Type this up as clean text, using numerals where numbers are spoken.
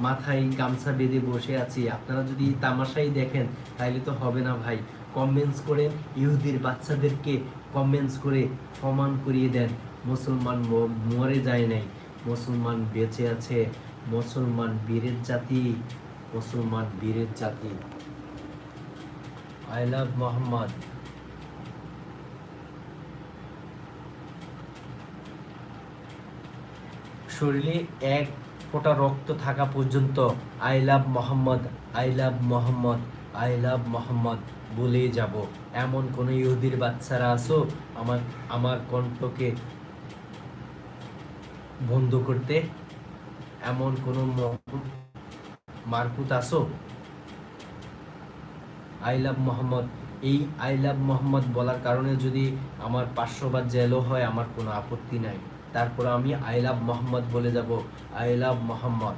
মাথায় গামছা বেঁধে বসে আছি। আপনারা যদি তামাশাই দেখেন তাহলে তো হবে না ভাই। কমেন্টস করে ইহুদির বাচ্চাদেরকে কমেন্টস করে প্রমাণ করিয়ে দেন মুসলমান মরে যায় নাই, মুসলমান বেঁচে আছে, মুসলমান বীরের জাতি, মুসলমান বীরের জাতি। I love Mohammad. শরীরে এক ফোঁটা রক্ত থাকা পর্যন্ত I love Mohammad, I love Mohammad, I love Mohammad বলেই যাব। এমন কোন ইহুদির বাচ্চারা আছো আমার আমার কণ্ঠকে বন্ধ করতে? এমন কোন মারকুত আছো? আই লাভ মোহাম্মদ, এই আই লাভ মোহাম্মদ বলার কারণে যদি আমার 500 বার জেলও হয় আমার কোনো আপত্তি নাই। তারপর আমি আই লাভ মোহাম্মদ বলে যাব, আই লাভ মোহাম্মদ।